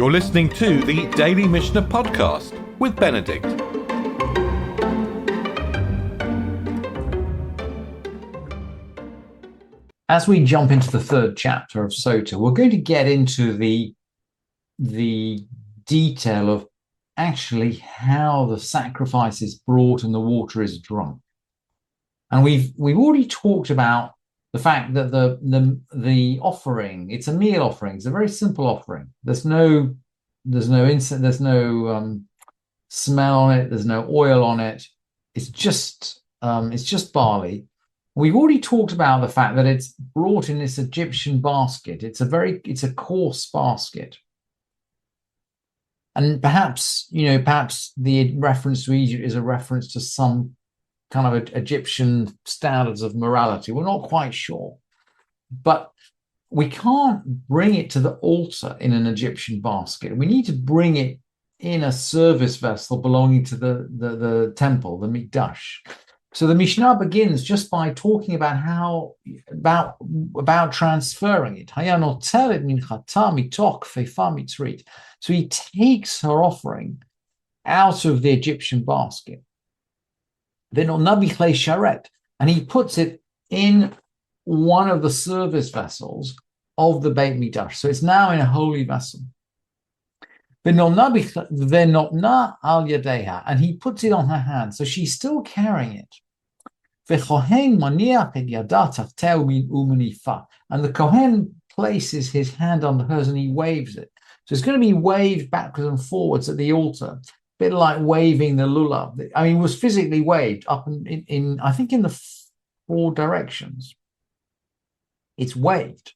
You're listening to the Daily Mishnah Podcast with Benedict. As we jump into the third chapter of Sotah, we're going to get into the detail of actually how the sacrifice is brought and the water is drunk. And we've already talked about the fact that the offering, it's a meal offering, it's a very simple offering. There's no incense, there's no smell on it, there's no oil on it. It's just barley. We've already talked about the fact that it's brought in this Egyptian basket. It's a coarse basket. And perhaps the reference to Egypt is a reference to some kind of Egyptian standards of morality. We're not quite sure. But we can't bring it to the altar in an Egyptian basket. We need to bring it in a service vessel belonging to the temple, the Mikdash. So the Mishnah begins just by talking about transferring it. So he takes her offering out of the Egyptian basket. And he puts it in one of the service vessels of the Beit Mikdash. So it's now in a holy vessel. And he puts it on her hand. So she's still carrying it. And the Kohen places his hand on hers and he waves it. So it's going to be waved backwards and forwards at the altar, a bit like waving the lulav. I mean, it was physically waved up in I think in the four directions. It's waved.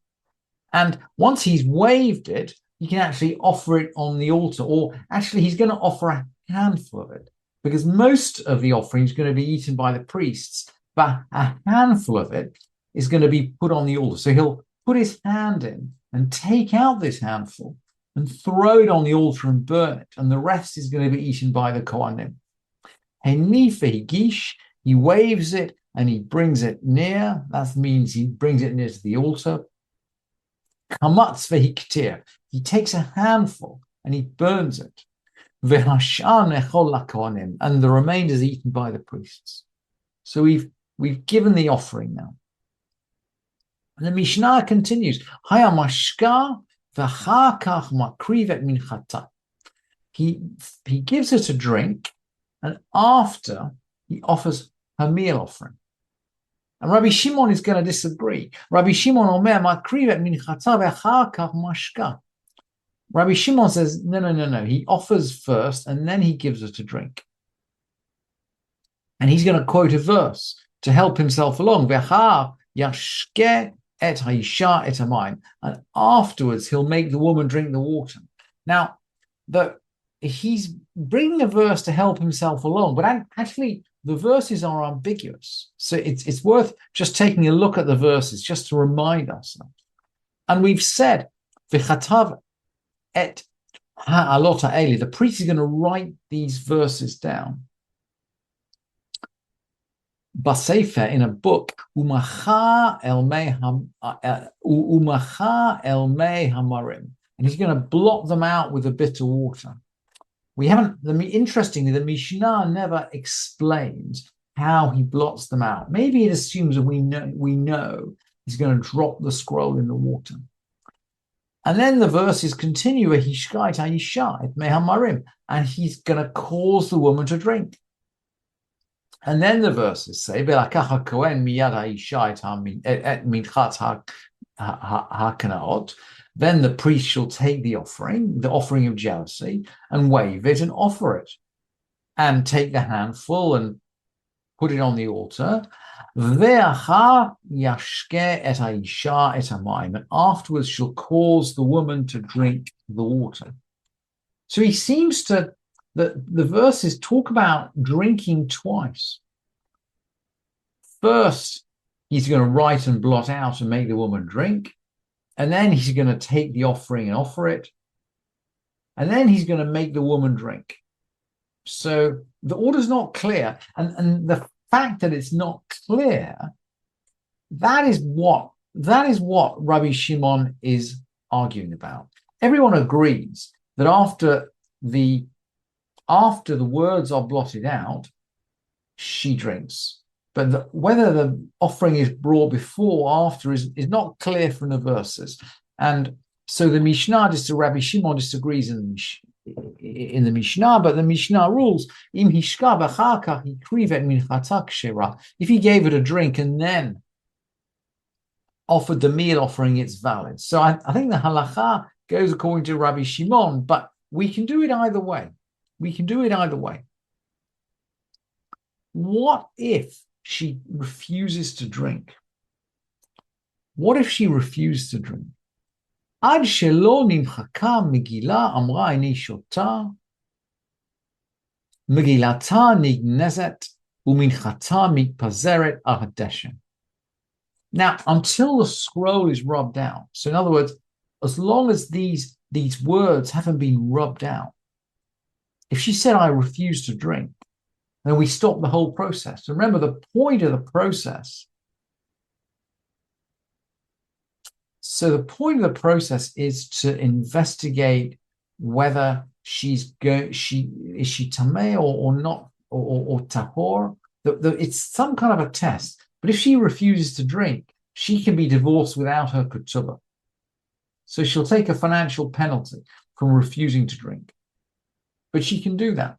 And once he's waved it, you can actually offer it on the altar, or actually he's going to offer a handful of it, because most of the offering is going to be eaten by the priests, but a handful of it is going to be put on the altar. So he'll put his hand in and take out this handful and throw it on the altar and burn it, and the rest is going to be eaten by the Kohanim. He waves it and he brings it near. That means he brings it near to the altar. He takes a handful and he burns it. And the remainder is eaten by the priests. So we've given the offering now. And the Mishnah continues. He gives her to drink, and after he offers her meal offering. And Rabbi Shimon is going to disagree. Rabbi Shimon omer makrivet minchata ve'achar kach mashka. Rabbi Shimon says, no. He offers first, and then he gives her to drink. And he's going to quote a verse to help himself along. Ve'achar yashke et haisha et hamayim. And afterwards, he'll make the woman drink the water. Now, he's bringing a verse to help himself along, but actually, the verses are ambiguous. So it's worth just taking a look at the verses just to remind ourselves. And we've said, V'chatav et ha'alot ha'eli, the priest is going to write these verses down. Basefer, in a book, umacha el mei hamarim, and he's going to blot them out with the bitter water. Interestingly, the Mishnah never explains how he blots them out. Maybe it assumes that we know he's going to drop the scroll in the water. And then the verses continue, and he's going to cause the woman to drink. And then the verses say, then the priest shall take the offering of jealousy, and wave it and offer it, and take the handful and put it on the altar. And afterwards she'll cause the woman to drink the water. So he seems to, the verses talk about drinking twice. First, he's going to write and blot out and make the woman drink. And then he's going to take the offering and offer it. And then he's going to make the woman drink. So the order's not clear. And the fact that it's not clear, that is what Rabbi Shimon is arguing about. Everyone agrees that after the words are blotted out, she drinks. But whether the offering is brought before or after is not clear from the verses. And so the Mishnah, Rabbi Shimon disagrees in the Mishnah, but the Mishnah rules, if he gave it a drink and then offered the meal offering, it's valid. So I think the halacha goes according to Rabbi Shimon, but we can do it either way. What if she refuses to drink? What if she refused to drink? Ad shelo nimchaka megillah amra ini shota, megillata nignezet uminchata mikpazeret al hadeshen. Now, until the scroll is rubbed out, so in other words, as long as these words haven't been rubbed out, if she said, I refuse to drink, then we stop the whole process. Remember, the point of the process. So the point of the process is to investigate whether is she tameh or not, or tahor. It's some kind of a test. But if she refuses to drink, she can be divorced without her ketubah. So she'll take a financial penalty from refusing to drink. But she can do that.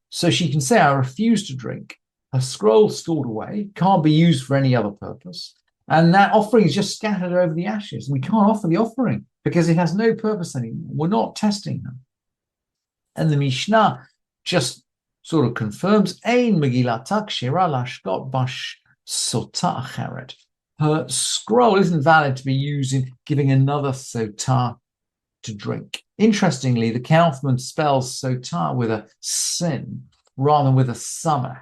So she can say, I refuse to drink. Her scroll's stored away, can't be used for any other purpose. And that offering is just scattered over the ashes. We can't offer the offering because it has no purpose anymore. We're not testing her. And the Mishnah just sort of confirms, Ein Megillata kshera lashkot bash Sotah acheret. Her scroll isn't valid to be used in giving another Sotah to drink. Interestingly, the Kaufman spells Sotah with a sin rather than with a samach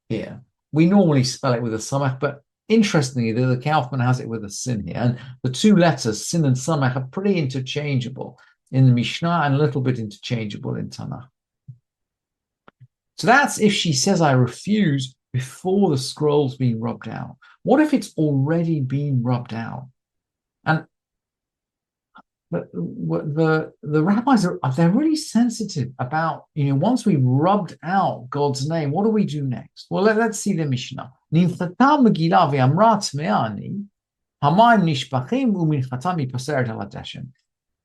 here. We normally spell it with a samach, but interestingly, the Kaufman has it with a sin here. And the two letters, sin and samach, are pretty interchangeable in the Mishnah and a little bit interchangeable in Tanakh. So that's if she says, I refuse, before the scroll's been rubbed out. What if it's already been rubbed out? And the rabbis they're really sensitive about, once we've rubbed out God's name, what do we do next? Well, let's see the Mishnah.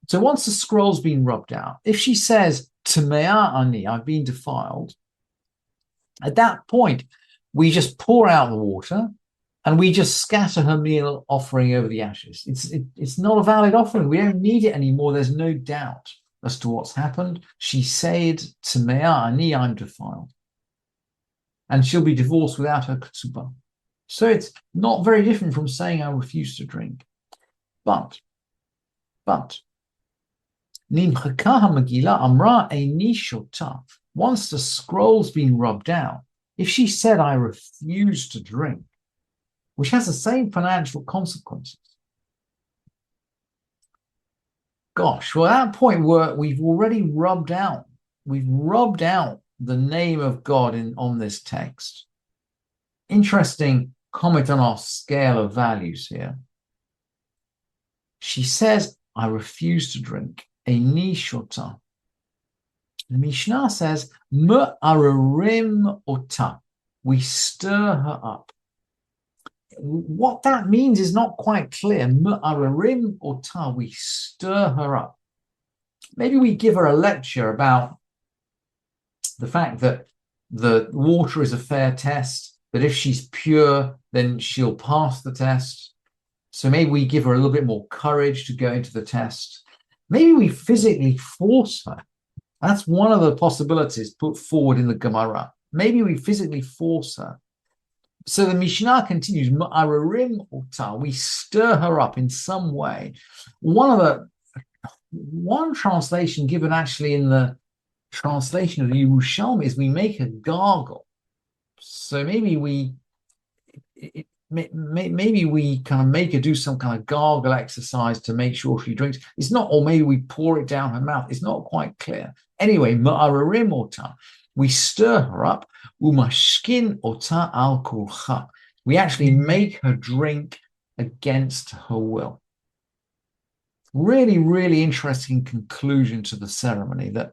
So once the scroll's been rubbed out, if she says, Tamea ani, I've been defiled, at that point, we just pour out the water and we just scatter her meal offering over the ashes. It's not a valid offering. We don't need it anymore. There's no doubt as to what's happened. She said, Tamea ani, I'm defiled. And she'll be divorced without her ketubah. So it's not very different from saying, I refuse to drink. But, Nimchaka ha-megillah amra eini shota. Once the scroll's been rubbed out, if she said, I refuse to drink, which has the same financial consequences, gosh, well, at that point we've already rubbed out the name of God on this text. Interesting comment on our scale of values here. She says, I refuse to drink. Eini shota. The Mishnah says, Me'ararim ota. We stir her up. What that means is not quite clear. Me'ararim ota. We stir her up. Maybe we give her a lecture about the fact that the water is a fair test, that if she's pure, then she'll pass the test. So maybe we give her a little bit more courage to go into the test. Maybe we physically force her. That's one of the possibilities put forward in the Gemara. Maybe we physically force her. So the Mishnah continues, Ma'ararim ota, we stir her up in some way. One translation given actually in the translation of the Yerushalmi is we make her gargle. So maybe we kind of make her do some kind of gargle exercise to make sure she drinks. It's not, or maybe we pour it down her mouth. It's not quite clear. Anyway, ma'ararim ota, we stir her up. Umashkin ota al kulcha. We actually make her drink against her will. Really, really interesting conclusion to the ceremony, that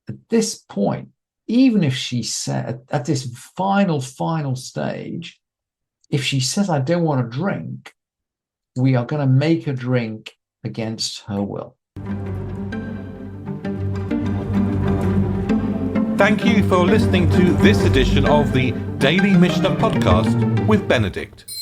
at this point, even if she said at this final stage, if she says, I don't want to drink, we are going to make her drink against her will. Thank you for listening to this edition of the Daily Mishnah Podcast with Benedict.